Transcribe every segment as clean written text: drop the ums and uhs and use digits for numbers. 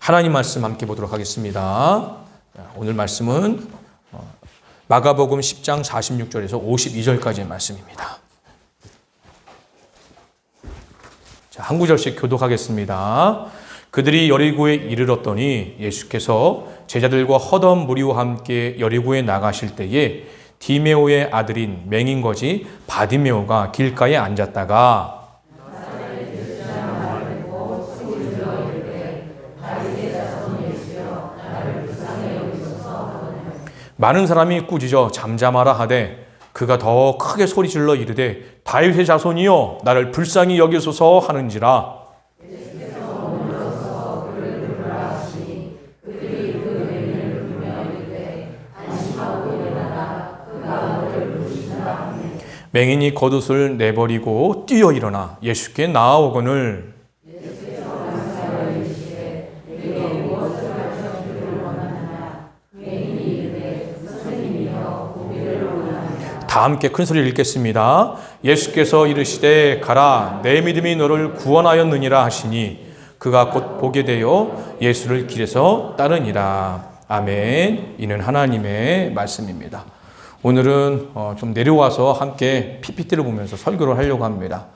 하나님 말씀 함께 보도록 하겠습니다. 오늘 말씀은 마가복음 10장 46절에서 52절까지의 말씀입니다. 자, 한 구절씩 교독하겠습니다. 그들이 여리고에 이르렀더니 예수께서 제자들과 헛된 무리와 함께 여리고에 나가실 때에 디메오의 아들인 맹인거지 바디메오가 길가에 앉았다가 많은 사람이 꾸짖어 잠잠하라 하되 그가 더 크게 소리질러 이르되 다윗의 자손이여 나를 불쌍히 여기소서 하는지라. 맹인이 겉옷을 내버리고 뛰어 일어나 예수께 나아오거늘 다 함께 큰 소리를 읽겠습니다. 예수께서 이르시되 가라 내 믿음이 너를 구원하였느니라 하시니 그가 곧 보게 되어 예수를 길에서 따르니라. 아멘. 이는 하나님의 말씀입니다. 오늘은 좀 내려와서 함께 PPT를 보면서 설교를 하려고 합니다.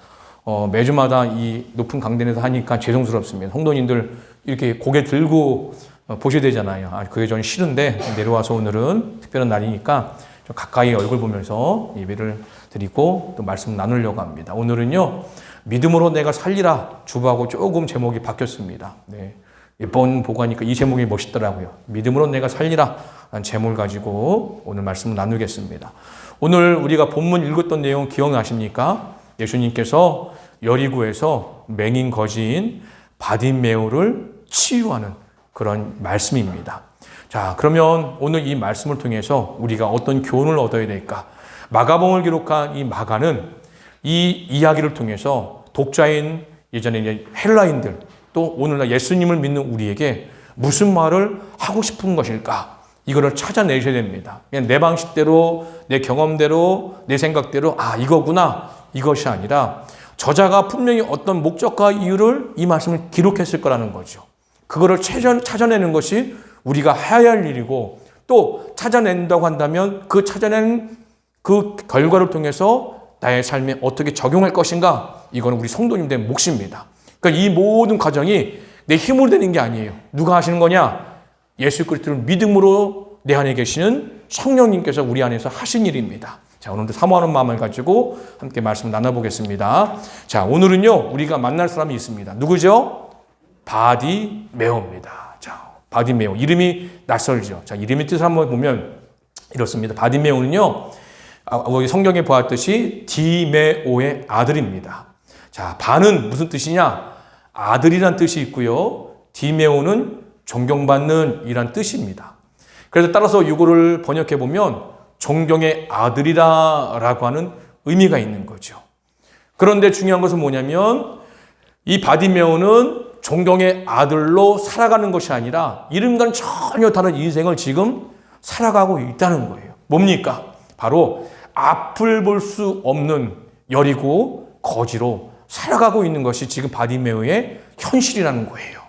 매주마다 이 높은 강단에서 하니까 죄송스럽습니다. 성도님들 이렇게 고개 들고 보셔야 되잖아요. 그게 전 싫은데 내려와서 오늘은 특별한 날이니까 좀 가까이 얼굴 보면서 예배를 드리고 또 말씀 나누려고 합니다. 오늘은요, 믿음으로 내가 살리라 주보하고 조금 제목이 바뀌었습니다. 네. 이번 보고 하니까 이 제목이 멋있더라고요. 믿음으로 내가 살리라 라는 제목을 가지고 오늘 말씀을 나누겠습니다. 오늘 우리가 본문 읽었던 내용 기억나십니까? 예수님께서 여리고에서 맹인 거지인 바디메오를 치유하는 그런 말씀입니다. 자, 그러면 오늘 이 말씀을 통해서 우리가 어떤 교훈을 얻어야 될까? 마가복음을 기록한 이 마가는 이 이야기를 통해서 독자인 예전에 이제 헬라인들 또 오늘날 예수님을 믿는 우리에게 무슨 말을 하고 싶은 것일까? 이거를 찾아내셔야 됩니다. 그냥 내 방식대로, 내 경험대로, 내 생각대로 이거구나 이것이 아니라 저자가 분명히 어떤 목적과 이유를 이 말씀을 기록했을 거라는 거죠. 그거를 찾아내는 것이 우리가 해야 할 일이고 또 찾아낸다고 한다면 그 찾아낸 그 결과를 통해서 나의 삶에 어떻게 적용할 것인가 이거는 우리 성도님들의 몫입니다. 그러니까 이 모든 과정이 내 힘으로 되는 게 아니에요. 누가 하시는 거냐? 예수 그리스도를 믿음으로 내 안에 계시는 성령님께서 우리 안에서 하신 일입니다. 자, 오늘도 사모하는 마음을 가지고 함께 말씀 나눠보겠습니다. 자, 오늘은요 우리가 만날 사람이 있습니다. 누구죠? 바디메오입니다. 자, 바디메오 이름이 낯설죠. 자, 이름의 뜻을 한번 보면 이렇습니다. 바디메오는요 성경에 보았듯이 디메오의 아들입니다. 자, 바는 무슨 뜻이냐? 아들이란 뜻이 있고요. 디메오는 존경받는 이란 뜻입니다. 그래서 따라서 이거를 번역해 보면 존경의 아들이라고 하는 의미가 있는 거죠. 그런데 중요한 것은 뭐냐면 이 바디메오는 존경의 아들로 살아가는 것이 아니라 이름과는 전혀 다른 인생을 지금 살아가고 있다는 거예요. 뭡니까? 바로 앞을 볼 수 없는 여리고 거지로 살아가고 있는 것이 지금 바디메오의 현실이라는 거예요.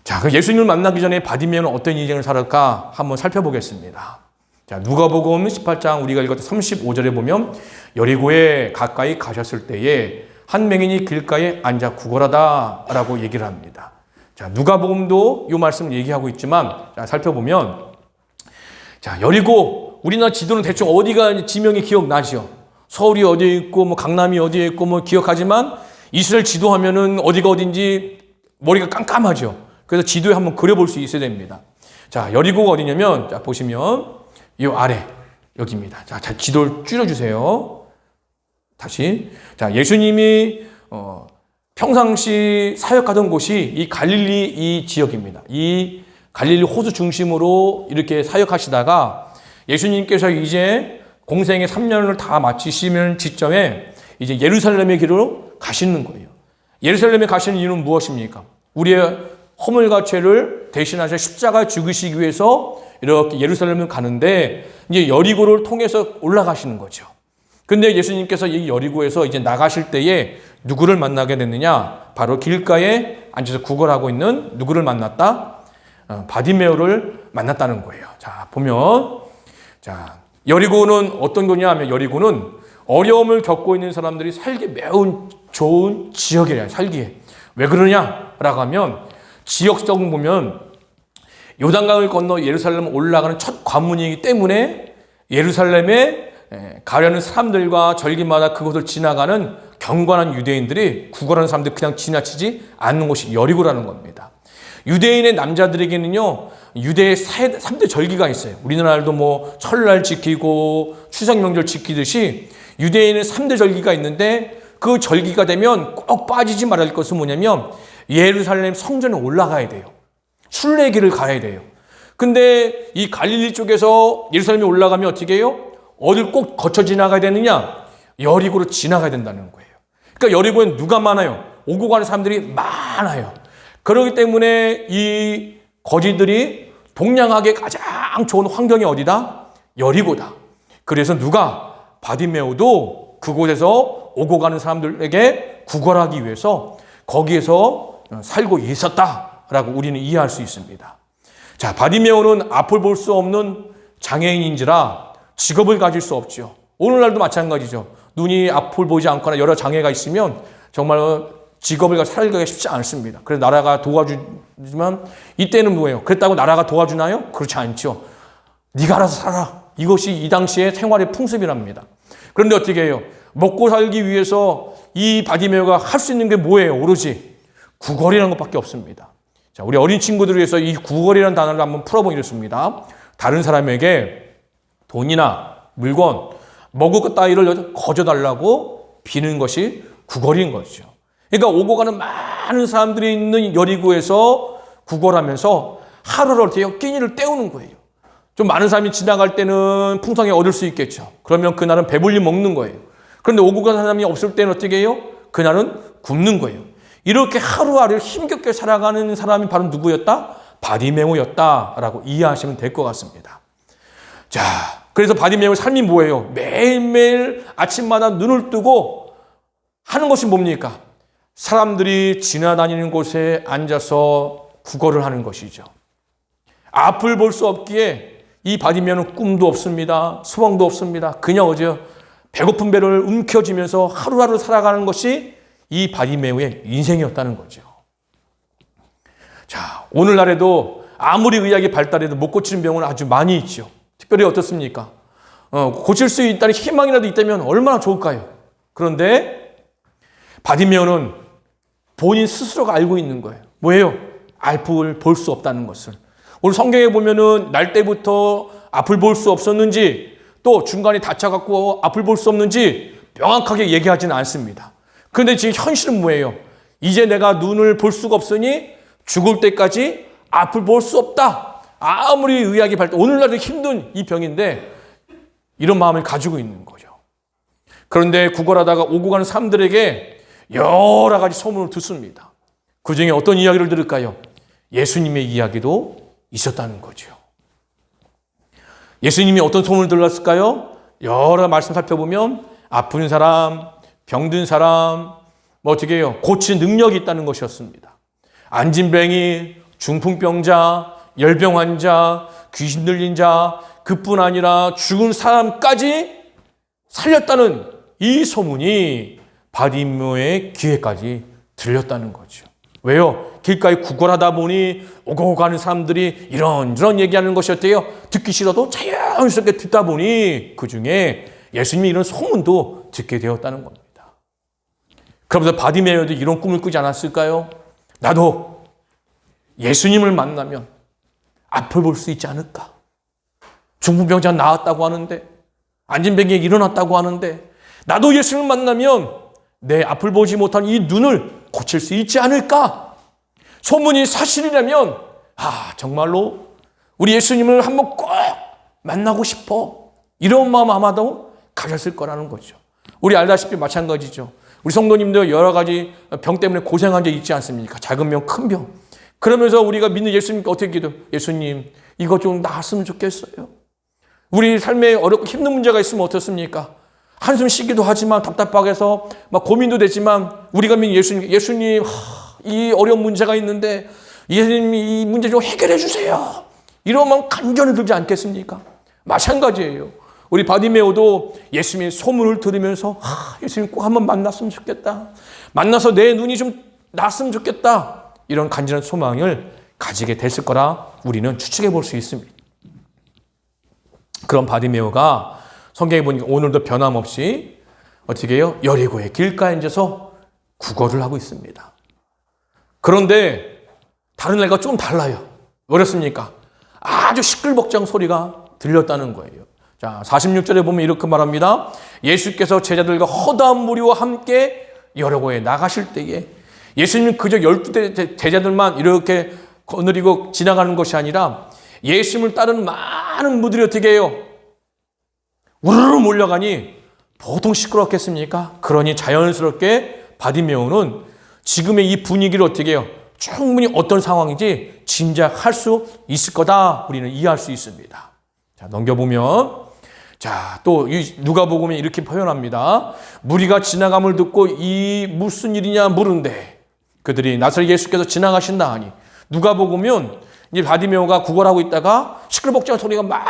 자, 그 예수님을 만나기 전에 바디메오는 어떤 인생을 살았까 한번 살펴보겠습니다. 자, 누가복음 18장 우리가 읽었던 35절에 보면 여리고에 가까이 가셨을 때에 한 맹인이 길가에 앉아 구걸하다라고 얘기를 합니다. 자, 누가복음도 이 말씀을 얘기하고 있지만 자, 살펴보면 자, 여리고 우리나라 지도는 대충 어디가 지명이 기억나죠? 서울이 어디에 있고 뭐 강남이 어디에 있고 뭐 기억하지만 이스라엘 지도하면은 어디가 어딘지 머리가 깜깜하죠. 그래서 지도에 한번 그려볼 수 있어야 됩니다. 자, 여리고가 어디냐면 자, 보시면 이 아래 여기입니다. 자, 지도를 줄여주세요. 다시. 자, 예수님이 평상시 사역하던 곳이 이 갈릴리 이 지역입니다. 이 갈릴리 호수 중심으로 이렇게 사역하시다가 예수님께서 이제 공생의 3년을 다 마치시는 지점에 이제 예루살렘의 길로 가시는 거예요. 예루살렘에 가시는 이유는 무엇입니까? 우리의 허물과 죄를 대신하셔 십자가 죽으시기 위해서 이렇게 예루살렘을 가는데 이제 여리고를 통해서 올라가시는 거죠. 근데 예수님께서 이 여리고에서 이제 나가실 때에 누구를 만나게 됐느냐? 바로 길가에 앉아서 구걸하고 있는 누구를 만났다? 바디메오를 만났다는 거예요. 자, 보면 자, 여리고는 어떤 거냐 하면 여리고는 어려움을 겪고 있는 사람들이 살기 매우 좋은 지역이래요. 살기에. 왜 그러냐라고 하면 지역적으로 보면 요단강을 건너 예루살렘 올라가는 첫 관문이기 때문에 예루살렘에 가려는 사람들과 절기마다 그곳을 지나가는 경건한 유대인들이 구걸하는 사람들 그냥 지나치지 않는 곳이 여리고라는 겁니다. 유대인의 남자들에게는요, 유대의 3대 절기가 있어요. 우리나라도 뭐 설날 지키고 추석 명절 지키듯이 유대인의 3대 절기가 있는데 그 절기가 되면 꼭 빠지지 말아야 할 것은 뭐냐면 예루살렘 성전에 올라가야 돼요. 순례길을 가야 돼요. 근데 이 갈릴리 쪽에서 예루살렘에 올라가면 어떻게 해요? 어딜 꼭 거쳐 지나가야 되느냐? 여리고로 지나가야 된다는 거예요. 그러니까 여리고엔 누가 많아요? 오고 가는 사람들이 많아요. 그렇기 때문에 이 거지들이 동냥하게 가장 좋은 환경이 어디다? 여리고다. 그래서 누가 바디메오도 그곳에서 오고 가는 사람들에게 구걸하기 위해서 거기에서 살고 있었다라고 우리는 이해할 수 있습니다. 자, 바디메오는 앞을 볼 수 없는 장애인인지라 직업을 가질 수 없죠. 오늘날도 마찬가지죠. 눈이 앞을 보지 않거나 여러 장애가 있으면 정말 직업을 가지고 살기가 쉽지 않습니다. 그래서 나라가 도와주지만 이때는 뭐예요? 그랬다고 나라가 도와주나요? 그렇지 않죠. 네가 알아서 살아. 이것이 이 당시의 생활의 풍습이랍니다. 그런데 어떻게 해요? 먹고 살기 위해서 이 바디메오가 할 수 있는 게 뭐예요? 오로지 구걸이라는 것밖에 없습니다. 자, 우리 어린 친구들을 위해서 이 구걸이라는 단어를 한번 풀어보겠습니다. 다른 사람에게 돈이나 물건, 먹을 것 따위를 거저달라고 비는 것이 구걸인 거죠. 그러니까 오고 가는 많은 사람들이 있는 여리고에서 구걸하면서 하루를 어떻게 끼니를 때우는 거예요. 좀 많은 사람이 지나갈 때는 풍성하게 얻을 수 있겠죠. 그러면 그날은 배불리 먹는 거예요. 그런데 오고 가는 사람이 없을 때는 어떻게 해요? 그날은 굶는 거예요. 이렇게 하루하루를 힘겹게 살아가는 사람이 바로 누구였다? 바디메오였다라고 이해하시면 될 것 같습니다. 자, 그래서 바디메오의 삶이 뭐예요? 매일매일 아침마다 눈을 뜨고 하는 것이 뭡니까? 사람들이 지나다니는 곳에 앉아서 구걸을 하는 것이죠. 앞을 볼 수 없기에 이 바디메오는 꿈도 없습니다. 소망도 없습니다. 그냥 어제 배고픈 배를 움켜쥐면서 하루하루 살아가는 것이 이 바디메오의 인생이었다는 거죠. 자, 오늘날에도 아무리 의학이 발달해도 못 고치는 병은 아주 많이 있죠. 특별히 어떻습니까? 고칠 수 있다는 희망이라도 있다면 얼마나 좋을까요? 그런데 바디메오는 본인 스스로가 알고 있는 거예요. 뭐예요? 앞을 볼 수 없다는 것을. 오늘 성경에 보면은 날 때부터 앞을 볼 수 없었는지 또 중간에 다쳐갖고 앞을 볼 수 없는지 명확하게 얘기하지는 않습니다. 그런데 지금 현실은 뭐예요? 이제 내가 눈을 볼 수가 없으니 죽을 때까지 앞을 볼 수 없다. 아무리 의학이 발달, 오늘날도 힘든 이 병인데 이런 마음을 가지고 있는 거죠. 그런데 구걸하다가 오고 가는 사람들에게 여러 가지 소문을 듣습니다. 그 중에 어떤 이야기를 들을까요? 예수님의 이야기도 있었다는 거죠. 예수님이 어떤 소문을 들었을까요? 여러 말씀 살펴보면 아픈 사람, 병든 사람, 뭐 어떻게 해요? 고칠 능력이 있다는 것이었습니다. 안진뱅이, 중풍병자, 열병 환자, 귀신 들린 자, 그뿐 아니라 죽은 사람까지 살렸다는 이 소문이 바디메오의 귀에까지 들렸다는 거죠. 왜요? 길가에 구걸하다 보니 오고 가는 사람들이 이런저런 얘기하는 것이 어때요? 듣기 싫어도 자연스럽게 듣다 보니 그 중에 예수님이 이런 소문도 듣게 되었다는 겁니다. 그러면서 바디메오도 이런 꿈을 꾸지 않았을까요? 나도 예수님을 만나면 앞을 볼 수 있지 않을까? 중풍병자 나았다고 하는데, 안진뱅이에 일어났다고 하는데, 나도 예수님을 만나면 내 앞을 보지 못한 이 눈을 고칠 수 있지 않을까? 소문이 사실이라면 정말로 우리 예수님을 한번 꼭 만나고 싶어. 이런 마음 아마도 가졌을 거라는 거죠. 우리 알다시피 마찬가지죠. 우리 성도님들 여러 가지 병 때문에 고생한 적 있지 않습니까? 작은 병, 큰 병. 그러면서 우리가 믿는 예수님께 어떻게 기도? 예수님, 이거 좀 나았으면 좋겠어요. 우리 삶에 어렵고 힘든 문제가 있으면 어떻습니까? 한숨 쉬기도 하지만 답답하게 해서 막 고민도 되지만 우리가 믿는 예수님, 이 어려운 문제가 있는데 예수님이 이 문제 좀 해결해 주세요. 이런 마음 간절히 들지 않겠습니까? 마찬가지예요. 우리 바디메오도 예수님의 소문을 들으면서 예수님 꼭 한번 만났으면 좋겠다. 만나서 내 눈이 좀 났으면 좋겠다. 이런 간절한 소망을 가지게 됐을 거라 우리는 추측해 볼 수 있습니다. 그런 바디메오가 성경에 보니까 오늘도 변함없이 어떻게 해요? 여리고의 길가에 앉아서 구걸을 하고 있습니다. 그런데 다른 날과 좀 달라요. 어렵습니까? 아주 시끌벅적 소리가 들렸다는 거예요. 자, 46절에 보면 이렇게 말합니다. 예수께서 제자들과 허다한 무리와 함께 여리고에 나가실 때에 예수님은 그저 12 제자들만 이렇게 거느리고 지나가는 것이 아니라 예수님을 따르는 많은 무들이 어떻게 해요? 우르르 몰려가니 보통 시끄럽겠습니까? 그러니 자연스럽게 바디메오는 지금의 이 분위기를 어떻게 해요? 충분히 어떤 상황인지 짐작할 수 있을 거다 우리는 이해할 수 있습니다. 자, 넘겨보면 자, 또 누가복음에 이렇게 표현합니다. 무리가 지나감을 듣고 이 무슨 일이냐 물은데 그들이 나사렛 예수께서 지나가신다 하니 누가복음은 이제 바디메오가 구걸하고 있다가 시끌벅적한 소리가 막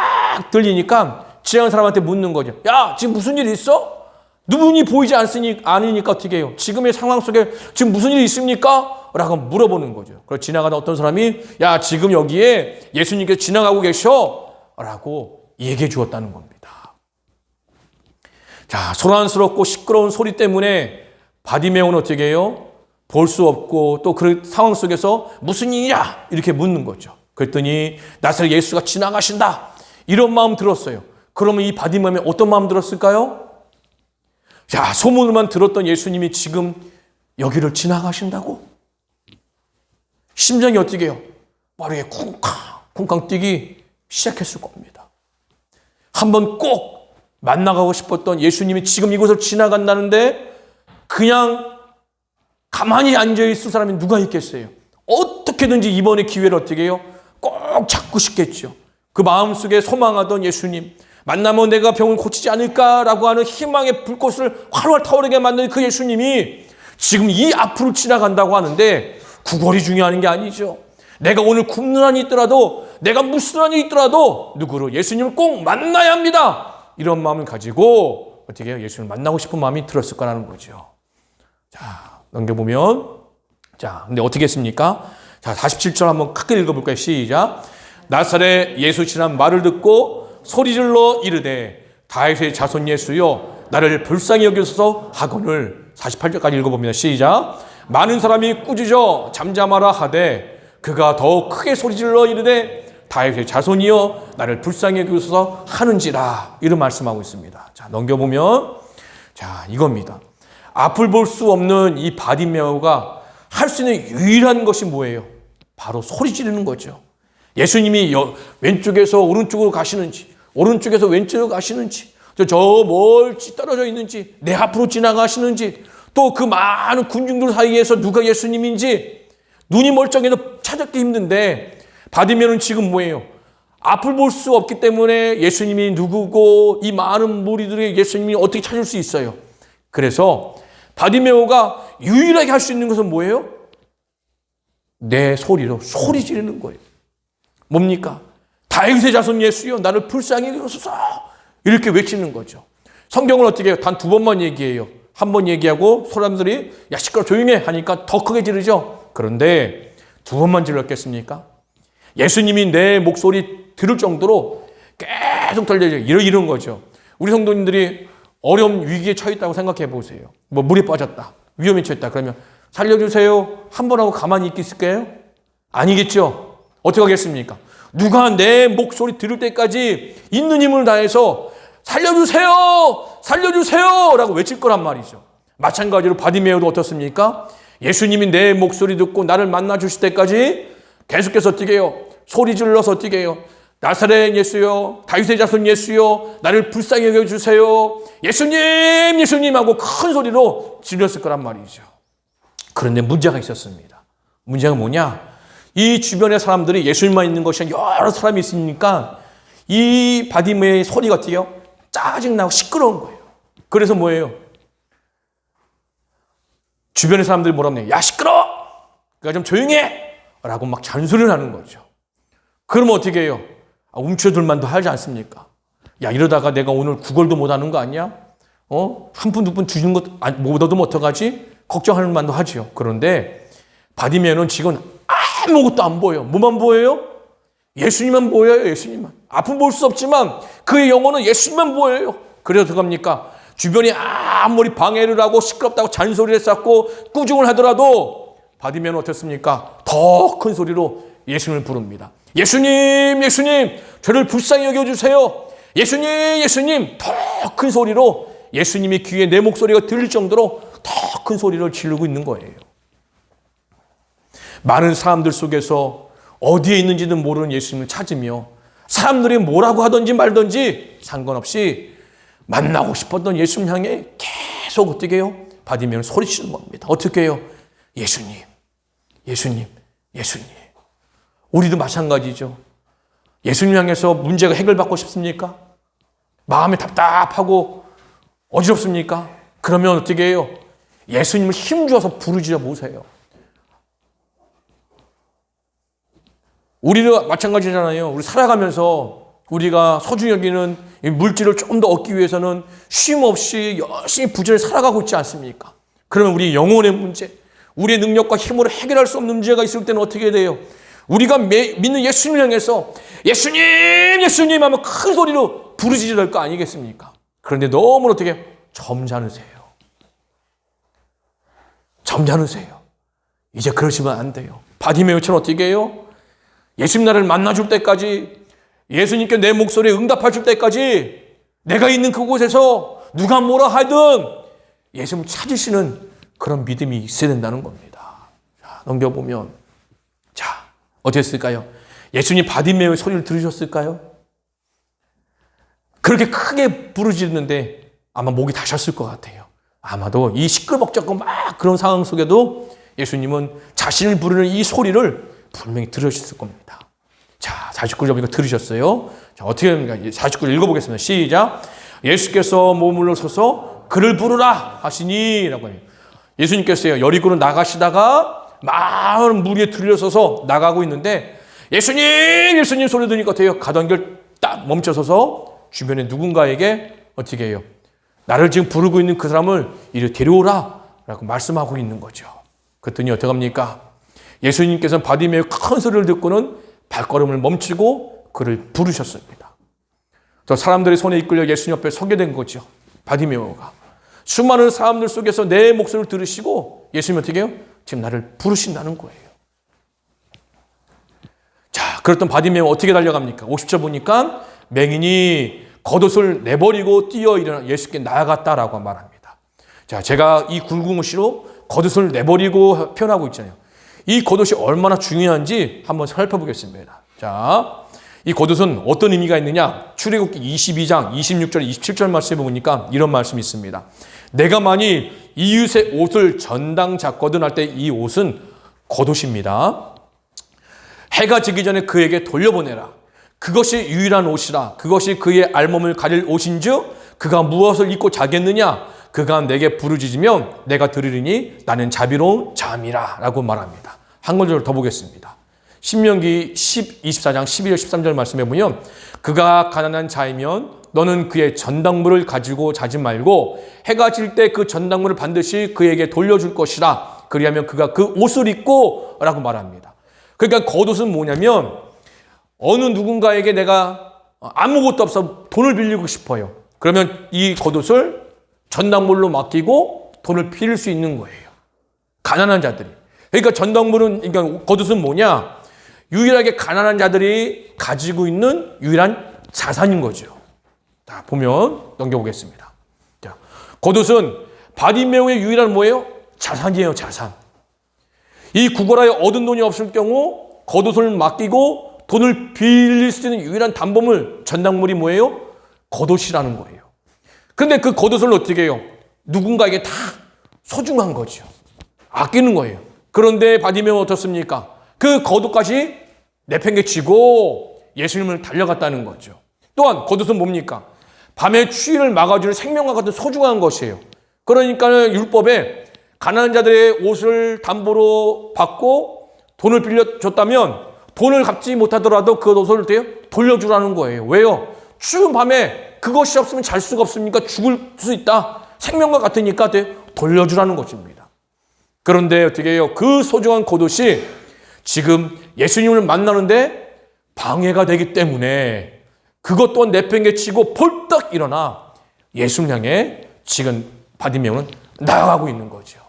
들리니까 지나가는 사람한테 묻는 거죠. 야, 지금 무슨 일이 있어? 눈이 보이지 않으니까 어떻게 해요? 지금의 상황 속에 지금 무슨 일이 있습니까? 라고 물어보는 거죠. 그래서 지나가다 어떤 사람이 야, 지금 여기에 예수님께서 지나가고 계셔 라고 얘기해 주었다는 겁니다. 자, 소란스럽고 시끄러운 소리 때문에 바디메오는 어떻게 해요? 볼 수 없고 또 그 상황 속에서 무슨 일이야? 이렇게 묻는 거죠. 그랬더니 나사렛 예수가 지나가신다. 이런 마음 들었어요. 그러면 이 바디메오는 어떤 마음 들었을까요? 자, 소문만 들었던 예수님이 지금 여기를 지나가신다고? 심장이 어떻게 해요? 빠르게 쿵쾅 뛰기 시작했을 겁니다. 한번 꼭 만나가고 싶었던 예수님이 지금 이곳을 지나간다는데 그냥 가만히 앉아있을 사람이 누가 있겠어요? 어떻게든지 이번에 기회를 어떻게 해요? 꼭 잡고 싶겠죠. 그 마음속에 소망하던 예수님, 만나면 내가 병을 고치지 않을까라고 하는 희망의 불꽃을 활활 타오르게 만든 그 예수님이 지금 이 앞으로 지나간다고 하는데 구걸이 중요한 게 아니죠. 내가 오늘 굶는 한이 있더라도 내가 무슨 한이 있더라도 누구로 예수님을 꼭 만나야 합니다. 이런 마음을 가지고 어떻게 해요? 예수님을 만나고 싶은 마음이 들었을 거라는 거죠. 자, 넘겨보면 자, 근데 어떻게 했습니까? 자, 47절 한번 크게 읽어볼까요? 시작. 나사렛 예수 지난 말을 듣고 소리질러 이르되 다윗의 자손 예수여 나를 불쌍히 여기소서 하거늘 48절까지 읽어봅니다. 시작. 많은 사람이 꾸짖어 잠잠하라 하되 그가 더욱 크게 소리질러 이르되 다윗의 자손이여 나를 불쌍히 여기소서 하는지라 이런 말씀하고 있습니다. 자, 넘겨보면 자, 이겁니다. 앞을 볼 수 없는 이 바디메오가 할 수 있는 유일한 것이 뭐예요? 바로 소리 지르는 거죠. 예수님이 왼쪽에서 오른쪽으로 가시는지 오른쪽에서 왼쪽으로 가시는지 저 멀리 떨어져 있는지 내 앞으로 지나가시는지 또 그 많은 군중들 사이에서 누가 예수님인지 눈이 멀쩡해서 찾기 힘든데 바디메오는 지금 뭐예요? 앞을 볼 수 없기 때문에 예수님이 누구고 이 많은 무리들의 예수님이 어떻게 찾을 수 있어요? 그래서 바디메오가 유일하게 할 수 있는 것은 뭐예요? 내 소리로 소리 지르는 거예요. 뭡니까? 다윗의 자손 예수여 나를 불쌍히 여기소서 이렇게 외치는 거죠. 성경을 어떻게 해요? 단 2번만 얘기해요. 한 번 얘기하고 사람들이 야 시끄러 조용해 하니까 더 크게 지르죠. 그런데 2번만 질렀겠습니까? 예수님이 내 목소리 들을 정도로 계속 들려요. 이런 거죠. 우리 성도님들이 어려운 위기에 처해 있다고 생각해 보세요. 뭐 물에 빠졌다. 위험에 처했다. 그러면 살려주세요. 한 번 하고 가만히 있겠을까요? 아니겠죠. 어떻게 하겠습니까? 누가 내 목소리 들을 때까지 있는 힘을 다해서 살려주세요! 살려주세요! 라고 외칠 거란 말이죠. 마찬가지로 바디메오도 어떻습니까? 예수님이 내 목소리 듣고 나를 만나 주실 때까지 계속해서 어떻게 해요? 소리 질러서 어떻게 해요? 나사렛 예수여, 다윗의 자손 예수여, 나를 불쌍히 여겨주세요. 예수님, 예수님 하고 큰 소리로 질렀을 거란 말이죠. 그런데 문제가 있었습니다. 문제가 뭐냐? 이 주변의 사람들이 예수님만 있는 것이 아니라 여러 사람이 있으니까 이 바디메오의 소리가 어떻게 해요? 짜증나고 시끄러운 거예요. 그래서 뭐예요? 주변의 사람들이 뭐라고 해요? 야 시끄러워! 그러니까 좀 조용히 해! 라고 막 잔소리를 하는 거죠. 그러면 어떻게 해요? 움츠러들만도 하지 않습니까? 야, 이러다가 내가 오늘 구걸도 못하는 거 아니야? 한 푼, 두 푼 주는 것 못 얻으면 어떡하지? 걱정할 만도 하지요. 그런데 바디메오는 지금 아무것도 안 보여요. 뭐만 보여요? 예수님만 보여요. 예수님만. 앞은 볼 수 없지만 그의 영혼은 예수님만 보여요. 그래서 어떡합니까? 주변이 아무리 방해를 하고 시끄럽다고 잔소리를 쌓고 꾸중을 하더라도 바디메오는 어떻습니까? 더 큰 소리로 예수님을 부릅니다. 예수님, 예수님, 저를 불쌍히 여겨주세요. 예수님, 예수님, 더 큰 소리로 예수님이 귀에 내 목소리가 들릴 정도로 더 큰 소리를 지르고 있는 거예요. 많은 사람들 속에서 어디에 있는지는 모르는 예수님을 찾으며 사람들이 뭐라고 하든지 말든지 상관없이 만나고 싶었던 예수님 향해 계속 어떻게 해요? 바디메오는 소리치는 겁니다. 어떻게 해요? 예수님, 예수님, 예수님. 우리도 마찬가지죠. 예수님 향해서 문제가 해결받고 싶습니까? 마음이 답답하고 어지럽습니까? 그러면 어떻게 해요? 예수님을 힘주어서 부르짖어 보세요. 우리도 마찬가지잖아요. 우리 살아가면서 우리가 소중히 여기는 물질을 좀 더 얻기 위해서는 쉼 없이 열심히 부지런히 살아가고 있지 않습니까? 그러면 우리 영혼의 문제, 우리의 능력과 힘으로 해결할 수 없는 문제가 있을 때는 어떻게 돼요? 우리가 믿는 예수님을 향해서 예수님, 예수님 하면 큰 소리로 부르짖어야 될 거 아니겠습니까? 그런데 너무 어떻게 점잖으세요. 점잖으세요. 이제 그러시면 안 돼요. 바디메오처럼 어떻게 해요? 예수님 나를 만나줄 때까지, 예수님께 내 목소리에 응답해 줄 때까지 내가 있는 그곳에서 누가 뭐라 하든 예수님 찾으시는 그런 믿음이 있어야 된다는 겁니다. 자, 넘겨보면, 자, 어땠을까요? 예수님 바디메오의 소리를 들으셨을까요? 그렇게 크게 부르짖는데 아마 목이 다셨을 것 같아요. 아마도 이 시끌벅적고 막 그런 상황 속에도 예수님은 자신을 부르는 이 소리를 분명히 들으셨을 겁니다. 자, 49절 이거 들으셨어요? 자, 어떻게 합니까? 49절 읽어보겠습니다. 시작. 예수께서 몸으로 서서 그를 부르라 하시니 라고 해요. 예수님께서요, 여리고로 나가시다가 많은 무리에 들려서서 나가고 있는데 예수님, 예수님 소리 들으니까 어때요? 가던 길 딱 멈춰서서 주변에 누군가에게 어떻게 해요? 나를 지금 부르고 있는 그 사람을 이리 데려오라 라고 말씀하고 있는 거죠. 그랬더니 어떻게 합니까? 예수님께서는 바디메오의 큰 소리를 듣고는 발걸음을 멈추고 그를 부르셨습니다. 또 사람들의 손에 이끌려 예수님 옆에 서게 된 거죠. 바디메오가. 수많은 사람들 속에서 내 목소리를 들으시고 예수님이 어떻게 해요? 지금 나를 부르신다는 거예요. 자, 그랬던 바디메오 어떻게 달려갑니까? 50절 보니까 맹인이 겉옷을 내버리고 뛰어 일어나 예수께 나아갔다라고 말합니다. 자, 제가 이 굵은 옷으로 겉옷을 내버리고 표현하고 있잖아요. 이 겉옷이 얼마나 중요한지 한번 살펴보겠습니다. 자, 이 겉옷은 어떤 의미가 있느냐? 출애굽기 22장 26절 27절 말씀에 보니까 이런 말씀이 있습니다. 내가 만일 이웃의 옷을 전당 잡거든 할 때 이 옷은 겉옷입니다. 해가 지기 전에 그에게 돌려보내라. 그것이 유일한 옷이라. 그것이 그의 알몸을 가릴 옷인즉 그가 무엇을 입고 자겠느냐? 그가 내게 부르짖으면 내가 들으리니 나는 자비로운 자함이라 라고 말합니다. 한 구절 더 보겠습니다. 신명기 24장 12절 13절 말씀해 보면 그가 가난한 자이면 너는 그의 전당물을 가지고 자지 말고 해가 질 때 그 전당물을 반드시 그에게 돌려줄 것이라. 그리하면 그가 그 옷을 입고 라고 말합니다. 그러니까 겉옷은 뭐냐면 어느 누군가에게 내가 아무것도 없어 돈을 빌리고 싶어요. 그러면 이 겉옷을 전당물로 맡기고 돈을 빌릴 수 있는 거예요. 가난한 자들이. 그러니까 전당물은, 그러니까 겉옷은 뭐냐? 유일하게 가난한 자들이 가지고 있는 유일한 자산인 거죠. 자, 보면 넘겨보겠습니다. 자, 겉옷은 바디메오의 유일한 뭐예요? 자산이에요, 자산. 이 구걸하여 얻은 돈이 없을 경우 겉옷을 맡기고 돈을 빌릴 수 있는 유일한 담보물, 전당물이 뭐예요? 겉옷이라는 거예요. 근데 그 겉옷을 어떻게 해요? 누군가에게 다 소중한 거죠. 아끼는 거예요. 그런데 바디메오는 어떻습니까? 그 겉옷까지 내팽개치고 예수님을 달려갔다는 거죠. 또한 겉옷은 뭡니까? 밤의 추위를 막아주는 생명과 같은 소중한 것이에요. 그러니까 율법에 가난한 자들의 옷을 담보로 받고 돈을 빌려줬다면 돈을 갚지 못하더라도 그 옷을 돌려주라는 거예요. 왜요? 추운 밤에 그것이 없으면 잘 수가 없으니까 죽을 수 있다. 생명과 같으니까 돌려주라는 것입니다. 그런데 어떻게 해요? 그 소중한 겉옷이 지금 예수님을 만나는데 방해가 되기 때문에 그것 또한 내팽개치고 벌떡 일어나 예수를 향해 지금 바디메오는 나아가고 있는 거죠.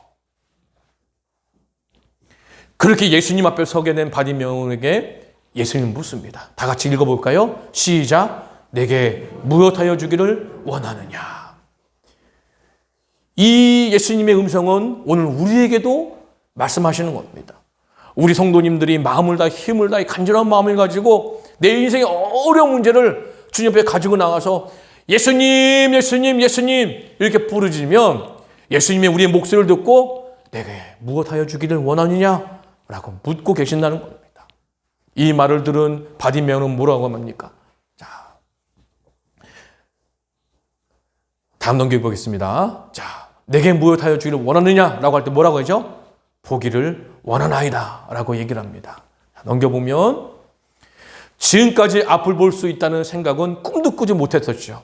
그렇게 예수님 앞에 서게 된 바디메오에게 예수님은 묻습니다. 다 같이 읽어볼까요? 시작. 내게 무엇하여 주기를 원하느냐. 이 예수님의 음성은 오늘 우리에게도 말씀하시는 겁니다. 우리 성도님들이 마음을 다해 힘을 다해 간절한 마음을 가지고 내 인생의 어려운 문제를 주님 앞에 가지고 나가서 예수님, 예수님, 예수님 이렇게 부르짖으면 예수님이 우리의 목소리를 듣고 내게 무엇하여 주기를 원하느냐 라고 묻고 계신다는 겁니다. 이 말을 들은 바디메오는 뭐라고 합니까? 자, 다음 넘겨보겠습니다. 자, 내게 무엇하여 주기를 원하느냐라고 할 때 뭐라고 하죠? 보기를 원하나이다 라고 얘기를 합니다. 넘겨보면 지금까지 앞을 볼 수 있다는 생각은 꿈도 꾸지 못했었죠.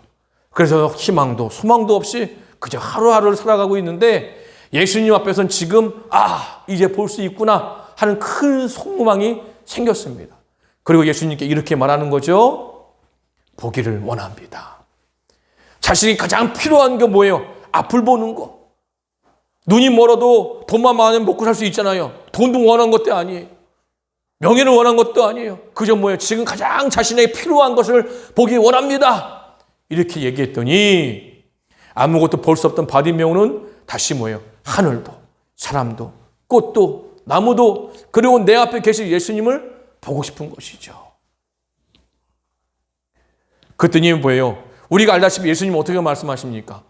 그래서 희망도 소망도 없이 그저 하루하루를 살아가고 있는데 예수님 앞에서는 지금 이제 볼 수 있구나 하는 큰 소망이 생겼습니다. 그리고 예수님께 이렇게 말하는 거죠. 보기를 원합니다. 자신이 가장 필요한 게 뭐예요? 앞을 보는 거. 눈이 멀어도 돈만 많으면 먹고 살 수 있잖아요. 돈도 원한 것도 아니에요. 명예를 원한 것도 아니에요. 그저 뭐예요? 지금 가장 자신에게 필요한 것을 보기 원합니다. 이렇게 얘기했더니 아무것도 볼 수 없던 바디메오는 다시 뭐예요? 하늘도, 사람도, 꽃도, 나무도, 그리고 내 앞에 계신 예수님을 보고 싶은 것이죠. 그랬더니 뭐예요? 우리가 알다시피 예수님 어떻게 말씀하십니까?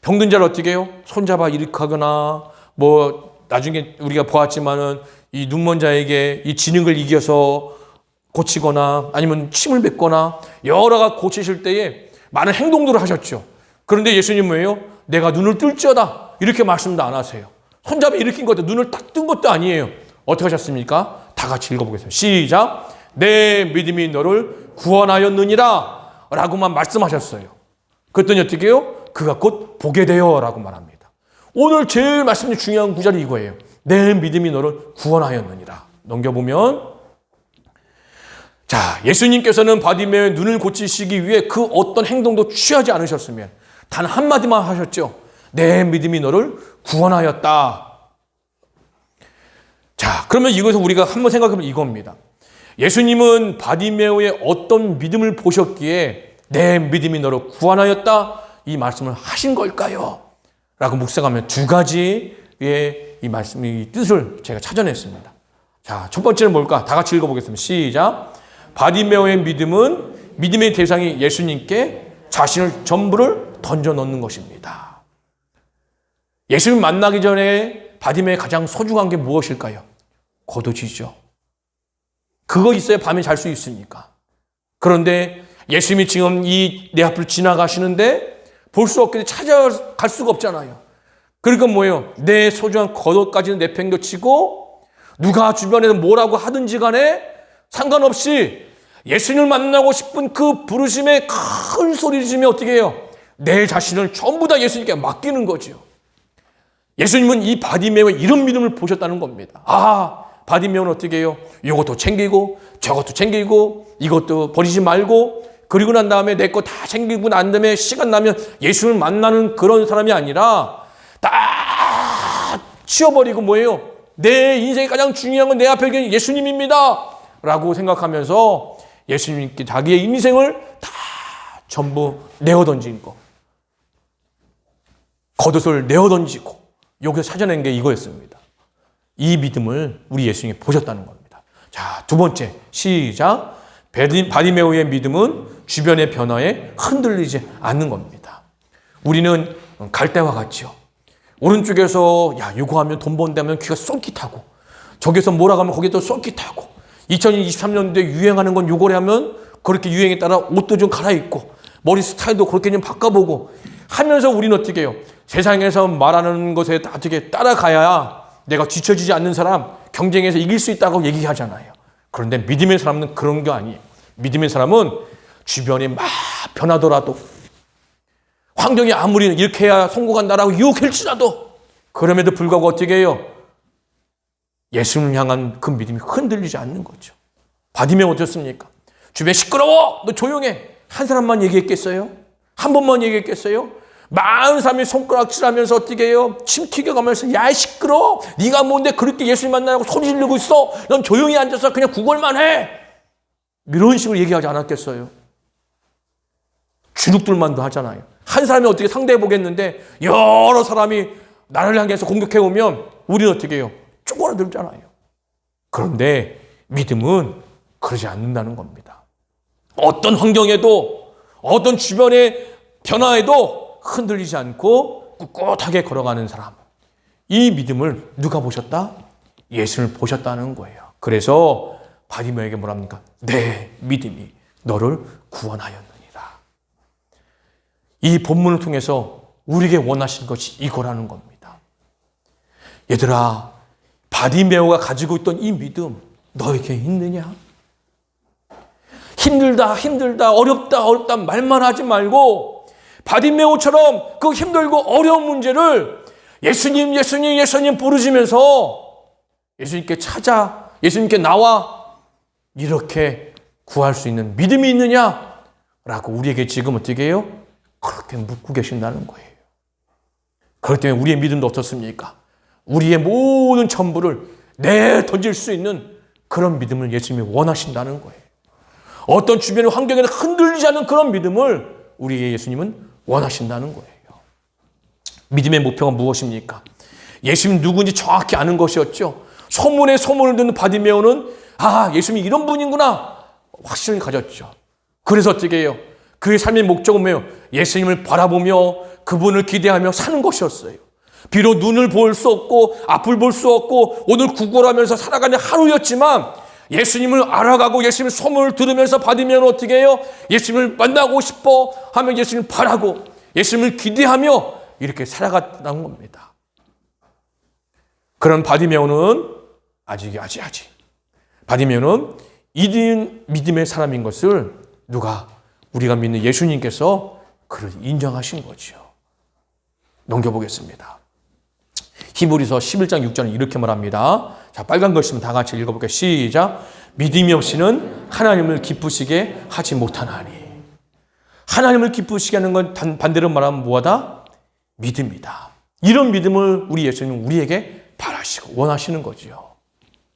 병든 자를 어떻게 해요? 손잡아 일으키거나 나중에 우리가 보았지만은 이 눈먼 자에게 이 지능을 이겨서 고치거나 아니면 침을 뱉거나 여러 가지 고치실 때에 많은 행동들을 하셨죠. 그런데 예수님 뭐예요? 내가 눈을 뜰지어다 이렇게 말씀도 안 하세요. 손잡아 일으킨 것도 눈을 딱 뜬 것도 아니에요. 어떻게 하셨습니까? 다 같이 읽어보겠습니다. 시작. 내 믿음이 너를 구원하였느니라 라고만 말씀하셨어요. 그랬더니 어떻게 해요? 그가 곧 보게 되어 라고 말합니다. 오늘 제일 말씀이 중요한 구절이 이거예요. 내 믿음이 너를 구원하였느니라. 넘겨보면 자, 예수님께서는 바디메오의 눈을 고치시기 위해 그 어떤 행동도 취하지 않으셨으면 단 한마디만 하셨죠. 내 믿음이 너를 구원하였다. 자, 그러면 이것을 우리가 한번 생각해보면 이겁니다. 예수님은 바디메오의 어떤 믿음을 보셨기에 내 믿음이 너를 구원하였다 이 말씀을 하신 걸까요? 라고 묵상하면 두 가지의 이 말씀의 뜻을 제가 찾아냈습니다. 자, 첫 번째는 뭘까? 다 같이 읽어보겠습니다. 시작. 바디메오의 믿음은 믿음의 대상이 예수님께 자신을 전부를 던져 넣는 것입니다. 예수님 만나기 전에 바디메오의 가장 소중한 게 무엇일까요? 겉옷이죠. 그거 있어야 밤에 잘 수 있으니까. 그런데 예수님이 지금 이 내 앞을 지나가시는데 볼 수 없게 찾아갈 수가 없잖아요. 그러니까 뭐예요? 내 소중한 겉옷까지는 내팽겨치고 누가 주변에서 뭐라고 하든지 간에 상관없이 예수님을 만나고 싶은 그 부르심에 큰 소리를 지르며 어떻게 해요? 내 자신을 전부 다 예수님께 맡기는 거죠. 예수님은 이 바디메오의 이런 믿음을 보셨다는 겁니다. 바디메오는 어떻게 해요? 이것도 챙기고 저것도 챙기고 이것도 버리지 말고 그리고 난 다음에 내 거 다 챙기고 난 다음에 시간 나면 예수를 만나는 그런 사람이 아니라 다 치워버리고 뭐예요? 내 인생에 가장 중요한 건 내 앞에 계신 예수님입니다 라고 생각하면서 예수님께 자기의 인생을 다 전부 내어던진 거, 겉옷을 내어던지고 여기서 찾아낸 게 이거였습니다. 이 믿음을 우리 예수님이 보셨다는 겁니다. 자, 두 번째 시작. 바디메오의 믿음은 주변의 변화에 흔들리지 않는 겁니다. 우리는 갈대와 같죠. 오른쪽에서 이거 하면 돈 번다면 귀가 쏠깃하고 저기서 뭐라고 하면 거기에 또 쏠깃하고 2023년도에 유행하는 건 요거래 하면 그렇게 유행에 따라 옷도 좀 갈아입고 머리 스타일도 그렇게 좀 바꿔보고 하면서 우리는 어떻게 해요? 세상에서 말하는 것에 어떻게 따라가야 내가 뒤처지지 않는 사람, 경쟁에서 이길 수 있다고 얘기하잖아요. 그런데 믿음의 사람은 그런 게 아니에요. 믿음의 사람은 주변이 막 변하더라도, 환경이 아무리 이렇게 해야 성공한다라고 유혹할지라도, 그럼에도 불구하고 어떻게 해요? 예수님을 향한 그 믿음이 흔들리지 않는 거죠. 바디메오 어떻습니까? 주변 시끄러워! 너 조용해! 한 사람만 얘기했겠어요? 한 번만 얘기했겠어요? 많은 사람이 손가락질하면서 어떻게 해요? 침 튀겨가면서 야 시끄러워! 네가 뭔데 그렇게 예수님 만나고 소리 지르고 있어? 넌 조용히 앉아서 그냥 구걸만 해! 이런 식으로 얘기하지 않았겠어요? 주눅들만도 하잖아요. 한 사람이 어떻게 상대해 보겠는데 여러 사람이 나를 향해서 공격해 오면 우리는 어떻게 해요? 쪼그라들잖아요. 그런데 믿음은 그러지 않는다는 겁니다. 어떤 환경에도, 어떤 주변의 변화에도 흔들리지 않고 꿋꿋하게 걸어가는 사람. 이 믿음을 누가 보셨다? 예수를 보셨다는 거예요. 그래서 바디메오에게 뭐랍니까? 내 믿음이 너를 구원하였느니라. 이 본문을 통해서 우리에게 원하신 것이 이거라는 겁니다. 얘들아, 바디메오가 가지고 있던 이 믿음 너에게 있느냐? 힘들다, 어렵다 말만 하지 말고 바디메오처럼 그 힘들고 어려운 문제를 예수님 부르시면서 예수님께 찾아, 예수님께 나와 이렇게 구할 수 있는 믿음이 있느냐라고 우리에게 지금 어떻게 해요? 그렇게 묻고 계신다는 거예요. 그렇기 때문에 우리의 믿음도 어떻습니까? 우리의 모든 전부를 내던질 수 있는 그런 믿음을 예수님이 원하신다는 거예요. 어떤 주변의 환경에 흔들리지 않는 그런 믿음을 우리에게 예수님은 원하신다는 거예요. 믿음의 목표가 무엇입니까? 예수님 누구인지 정확히 아는 것이었죠. 소문에 소문을 듣는 바디메오는 예수님이 이런 분이구나 확신을 가졌죠. 그래서 어떻게 해요? 그의 삶의 목적은 뭐예요? 예수님을 바라보며 그분을 기대하며 사는 것이었어요. 비록 눈을 볼 수 없고 앞을 볼 수 없고 오늘 구걸하면서 살아가는 하루였지만 예수님을 알아가고 예수님의 소문을 들으면서 바디메오는 어떻게 해요? 예수님을 만나고 싶어 하면 예수님을 바라고 예수님을 기대하며 이렇게 살아갔다는 겁니다. 그런 바디메오는 아직 바디메오는 이든 믿음의 사람인 것을 우리가 믿는 예수님께서 그를 인정하신 거죠. 넘겨보겠습니다. 히브리서 11장 6절은 이렇게 말합니다. 자, 빨간 글씨면 다 같이 읽어볼게요. 시작. 믿음이 없이는 하나님을 기쁘시게 하지 못하나니. 하나님을 기쁘시게 하는 건 반대로 말하면 뭐하다? 믿음이다. 이런 믿음을 우리 예수님은 우리에게 바라시고 원하시는 거죠.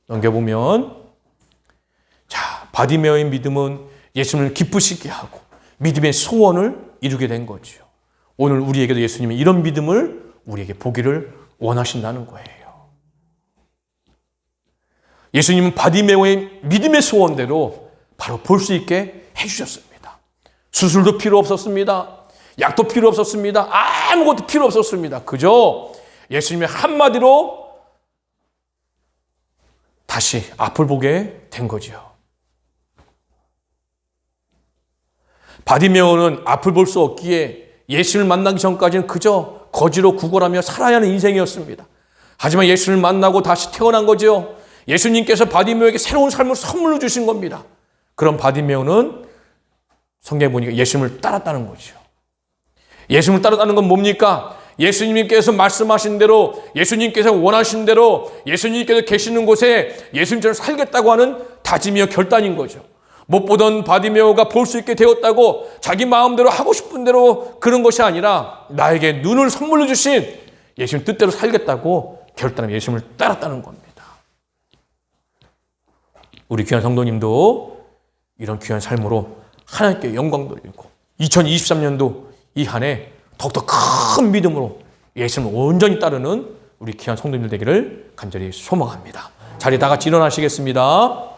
넘겨보면, 자, 바디메오의 믿음은 예수님을 기쁘시게 하고 믿음의 소원을 이루게 된 거죠. 오늘 우리에게도 예수님은 이런 믿음을 우리에게 보기를 원하신다는 거예요. 예수님은 바디메오의 믿음의 소원대로 바로 볼 수 있게 해주셨습니다. 수술도 필요 없었습니다. 약도 필요 없었습니다. 아무것도 필요 없었습니다. 그저 예수님의 한마디로 다시 앞을 보게 된 거죠. 바디메오는 앞을 볼 수 없기에 예수를 만나기 전까지는 그저 거지로 구걸하며 살아야 하는 인생이었습니다. 하지만 예수를 만나고 다시 태어난 거죠. 예수님께서 바디메오에게 새로운 삶을 선물로 주신 겁니다. 그런 바디메오는 성경에 보니까 예수님을 따랐다는 거죠. 예수님을 따랐다는 건 뭡니까? 예수님께서 말씀하신 대로, 예수님께서 원하신 대로, 예수님께서 계시는 곳에 예수님처럼 살겠다고 하는 다짐이며 결단인 거죠. 못 보던 바디메오가 볼 수 있게 되었다고 자기 마음대로 하고 싶은 대로 그런 것이 아니라 나에게 눈을 선물로 주신 예수님 뜻대로 살겠다고 결단하며 예수님을 따랐다는 겁니다. 우리 귀한 성도님도 이런 귀한 삶으로 하나님께 영광 돌리고 2023년도 이 한 해 더욱더 큰 믿음으로 예수님을 온전히 따르는 우리 귀한 성도님들 되기를 간절히 소망합니다. 자리에 다 같이 일어나시겠습니다.